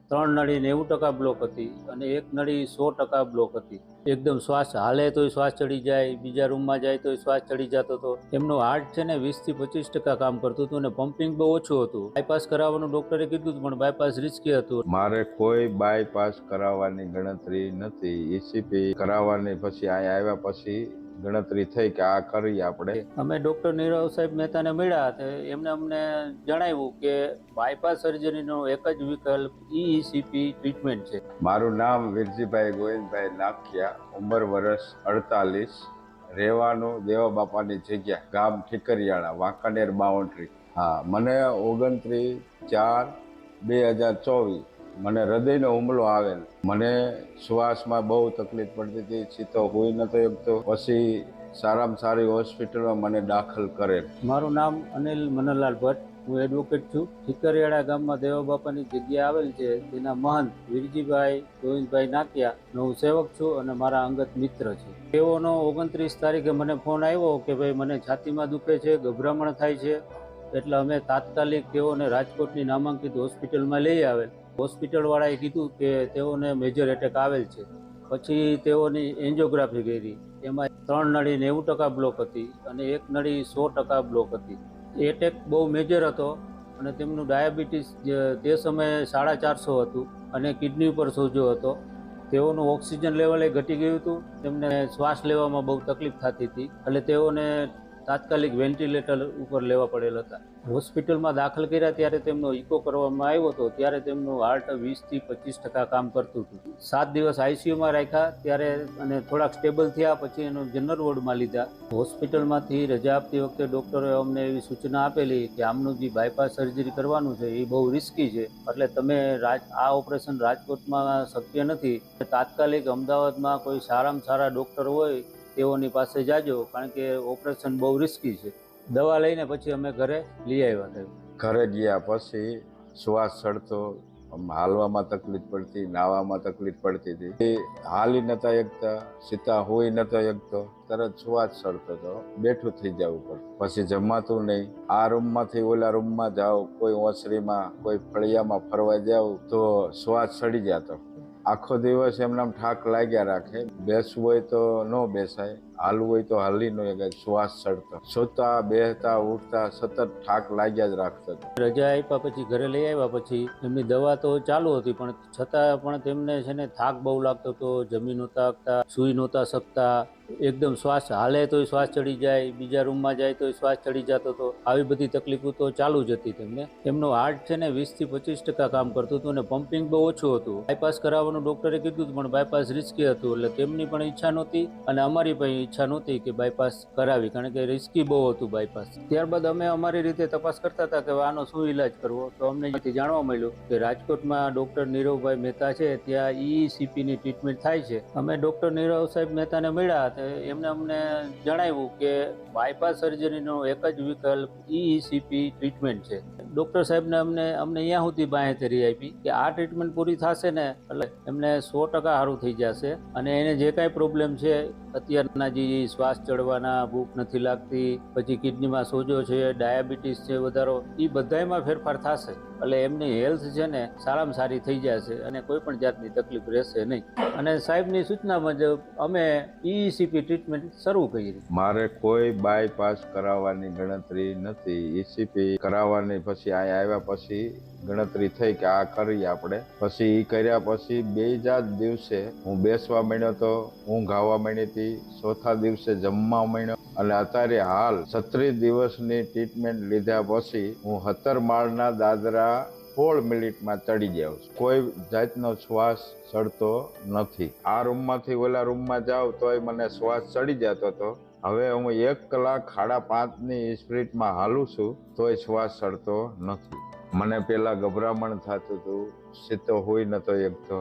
ત્રણ નળી 90% બ્લોક હતી અને એક નળી 100% બ્લોક હતી. એકદમ શ્વાસ હાલે તોય શ્વાસ ચડી જાય, બીજા રૂમમાં જાય તોય શ્વાસ ચડી જતો હતો. એમનું હાર્ટ છે ને 20 થી 25% કામ કરતું હતું અને પમ્પિંગ બહુ ઓછું હતું. બાયપાસ કરાવવાનું ડોક્ટરે કીધું હતું, પણ બાયપાસ રિસ્કી હતું. મારે કોઈ બાયપાસ કરાવવાની ગણતરી નથી. ઈસીપી કરાવવાની પછી અહીંયા આવ્યા પછી ગણતરી થઈ કે આ કરી આપણે. અમે ડોક્ટર નીરવ સાહેબ મહેતાને મળ્યા તો એમને અમને જણાવ્યું કે બાયપાસ સર્જરીનો એક જ વિકલ્પ ઈસીપી ટ્રીટમેન્ટ છે. મારું નામ વીરજીભાઈ ગોવિંદભાઈ નાખિયા, ઉંમર વર્ષ 48, રહેવાનું દેવા બાપાની જગ્યા, ગામ ઠીકરિયાણા, વાંકાનેર બાઉન્ડ્રી. હા, મને 29/4/2024 મને હૃદયનો હુમલો આવેલ. મને શ્વાસમાં બહુ તકલીફ પડતી હતી, સીતો હોઈ નતો શકતો. પછી સારામાં સારી હોસ્પિટલમાં મને દાખલ કરેલ. મારું નામ અનિલ મનનલાલ ભટ્ટ, હું એડવોકેટ છું. ઠીકરિયાળા ગામમાં દેવા બાપાની જગ્યા આવેલ છે. તેના મહંત વીરજીભાઈ ગોવિંદભાઈ નાકિયા હું સેવક છું અને મારા અંગત મિત્ર છે. તેઓનો 29 તારીખે મને ફોન આવ્યો કે ભાઈ મને છાતીમાં દુખે છે, ગભરામણ થાય છે. એટલે અમે તાત્કાલિક તેઓને રાજકોટની નામાંકિત હોસ્પિટલમાં લઈ આવેલ. હોસ્પિટલવાળાએ કીધું કે તેઓને મેજર એટેક આવેલ છે. પછી તેઓની એન્જિયોગ્રાફી કરી. એમાં 3 નળી 90% બ્લોક હતી અને એક નળી 100% બ્લોક હતી. એટેક બહુ મેજર હતો અને તેમનું ડાયાબિટીસ તે સમયે 450 હતું અને કિડની ઉપર સોજો હતો. તેઓનું ઓક્સિજન લેવલ ઘટી ગયું હતું. તેમને શ્વાસ લેવામાં બહુ તકલીફ થતી હતી એટલે તેઓને તાત્કાલિક વેન્ટિલેટર ઉપર લેવા પડેલ હતા. હોસ્પિટલમાં દાખલ કર્યા ત્યારે તેમનો ઇકો કરવામાં આવ્યો હતો. ત્યારે તેમનું હાર્ટ 20 થી 25% કામ કરતું હતું. 7 દિવસ આઈસીયુમાં રાખ્યા ત્યારે અને થોડાક સ્ટેબલ થયા પછી એનું જનરલ વોર્ડમાં લીધા. હોસ્પિટલમાંથી રજા આપતી વખતે ડૉક્ટરે અમને એવી સૂચના આપેલી કે આમનું જે બાયપાસ સર્જરી કરવાનું છે એ બહુ રિસ્કી છે, એટલે તમે આ ઓપરેશન રાજકોટમાં શક્ય નથી. તાત્કાલિક અમદાવાદમાં કોઈ સારામાં સારા ડૉક્ટર હોય તેઓની પાસે જાજો, કારણ કે ઓપરેશન બહુ રિસ્કી છે. દવા લઈને પછી અમે ઘરે લઈ આવ્યા હતા. ઘરે ગયા પછી શ્વાસ ચડતો, હાલવામાં તકલીફ પડતી, નાવામાં તકલીફ પડતી હતી. હાલી નતા શકતા, સીતા હોઈ નતા શકતો, તરત શ્વાસ ચડતો હતો, બેઠું થઈ જવું પડતું. પછી જમાતું નહીં. આ રૂમમાંથી ઓલા રૂમમાં જાઓ, કોઈ ઓસરીમાં કોઈ ફળિયામાં ફરવા જાવ તો શ્વાસ ચડી જતો. આખો દિવસ એમનામ ઠાક લાગ્યા રાખે. બેસવું હોય તો ન બેસાય, હાલવું હોય તો હાલી ન શકાય, શ્વાસ ચડતો. સૂતા, બેસતા, ઉઠતા સતત ઠાક લાગ્યા જ રાખતો. રજા આપ્યા પછી ઘરે લઈ આવ્યા પછી એમની દવા તો ચાલુ હતી, પણ છતાં પણ તેમને છે ને થાક બહુ લાગતો હતો. જમી નહોતા શકતા, સૂઈ નહોતા શકતા. એકદમ શ્વાસ હાલે તોય શ્વાસ ચડી જાય, બીજા રૂમમાં જાય તોય શ્વાસ ચડી જતો હતો. આવી બધી તકલીફો તો ચાલુ જ હતી તેમને. એમનું હાર્ટ છે ને 20 થી 25% કામ કરતું હતું અને પમ્પિંગ બહુ ઓછું હતું. બાયપાસ કરાવવાનું ડોક્ટરે કીધું હતું, પણ બાયપાસ રિસ્કી હતું. એટલે તેમની પણ ઈચ્છા નહોતી અને અમારી પણ ઈચ્છા નહોતી કે બાયપાસ કરાવી, કારણ કે રિસ્કી બહુ હતું બાયપાસ. ત્યારબાદ અમે અમારી રીતે તપાસ કરતા હતા કે આનો શું ઈલાજ કરવો. તો અમને જાણવા મળ્યું કે રાજકોટમાં ડોક્ટર નીરવભાઈ મહેતા છે, ત્યાં ઈસીપીની ટ્રીટમેન્ટ થાય છે. અમે ડોક્ટર નીરવ સાહેબ મહેતાને મળ્યા એમને અમને જણાવ્યું કે બાયપાસ સર્જરીનો એક જ વિકલ્પ ઈસીપી ટ્રીટમેન્ટ છે. ડોક્ટર સાહેબને અમને અહીંયા સુધી બાંહેધરી આપી કે આ ટ્રીટમેન્ટ પૂરી થશે ને એટલે એમને 100% સારું થઈ જશે અને એને જે કાંઈ પ્રોબ્લેમ છે અત્યારના જે શ્વાસ ચડવાના, ભૂખ નથી લાગતી, પછી કિડનીમાં સોજો છે, ડાયાબિટીસ છે વધારો, એ બધામાં ફેરફાર થશે. એટલે એમની હેલ્થ છે ને સારામાં સારી થઈ જશે અને કોઈ પણ જાતની તકલીફ રહેશે નહીં. અને સાહેબની સૂચના મુજબ અમે ઈસીપી ટ્રીટમેન્ટ શરૂ કરી. મારે કોઈ બાયપાસ કરાવવાની ગણતરી નથી. ઈસીપી કરાવવાની પછી અહીંયા આવ્યા પછી ગણતરી થઈ કે આ કરી આપણે. પછી એ કર્યા પછી 2 દિવસે હું બેસવા માંડ્યો તો, ઊંઘ આવવા માંડી હતી. 4થા દિવસે જમવા માંડ્યો અને અત્યારે હાલ 36 દિવસની ટ્રીટમેન્ટ લીધા પછી હું 17 માળના દાદરા 16 મિનિટમાં ચડી જાઉં છું. કોઈ જાતનો શ્વાસ ચડતો નથી. આ રૂમમાંથી ઓલા રૂમમાં જાઉં તોય મને શ્વાસ ચડી જતો હતો. હવે હું 1 કલાક 5:30ની સ્પીડમાં હાલું છું તોય શ્વાસ ચડતો નથી. મને પેલા ગભરામણ થતું હતું, સીતો હોઈ નતો શકતો.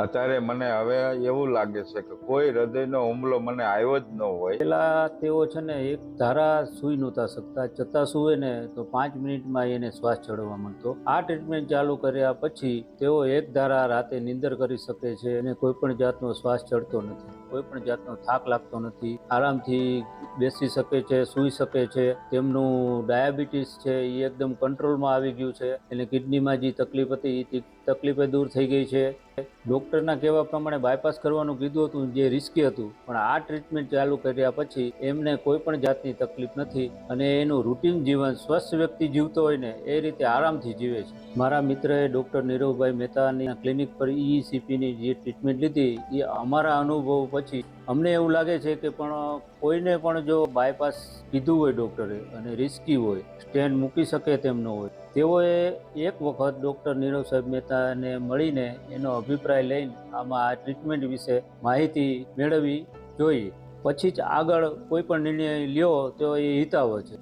અત્યારે મને હવે એવું લાગે છે કે કોઈ હૃદયનો હુમલો મને આવ્યો જ ન હોય. પેલા તેઓ છે ને એક ધારા સૂઈ નહોતા શકતા, છતાં સૂવે ને તો 5 મિનિટમાં એને શ્વાસ ચડવા માંડતો. આ ટ્રીટમેન્ટ ચાલુ કર્યા પછી તેઓ એક ધારા રાતે નીંદર કરી શકે છે અને કોઈ પણ જાતનો શ્વાસ ચડતો નથી. કોઈ પણ જાતનો થાક લાગતો નથી, આરામથી બેસી શકે છે, સૂઈ શકે છે. તેમનું ડાયાબિટીસ છે એ એકદમ કંટ્રોલમાં આવી ગયું છે. એને કિડનીમાં જે તકલીફ હતી એ તકલીફે દૂર થઈ ગઈ છે. ડૉક્ટરના કહેવા પ્રમાણે બાયપાસ કરવાનું કીધું હતું, જે રિસ્કી હતું, પણ આ ટ્રીટમેન્ટ ચાલુ કર્યા પછી એમને કોઈ પણ જાતની તકલીફ નથી અને એનું રૂટીન જીવન સ્વસ્થ વ્યક્તિ જીવતો હોય ને એ રીતે આરામથી જીવે છે. મારા મિત્રએ ડૉક્ટર નીરવભાઈ મહેતાની ક્લિનિક પર ECPની જે ટ્રીટમેન્ટ લીધી એ અમારા અનુભવ પછી અમને એવું લાગે છે કે પણ કોઈને પણ જો બાયપાસ કીધું હોય ડૉક્ટરે અને રિસ્કી હોય, સ્ટેન્ડ મૂકી શકે તેમ ન હોય, તેઓએ એક વખત ડૉક્ટર નીરવ સાહેબ મહેતાને મળીને એનો અભિપ્રાય લઈને આમાં આ ટ્રીટમેન્ટ વિશે માહિતી મેળવવી જોઈએ. પછી જ આગળ કોઈ પણ નિર્ણય લ્યો તો એ હિતાવહ છે.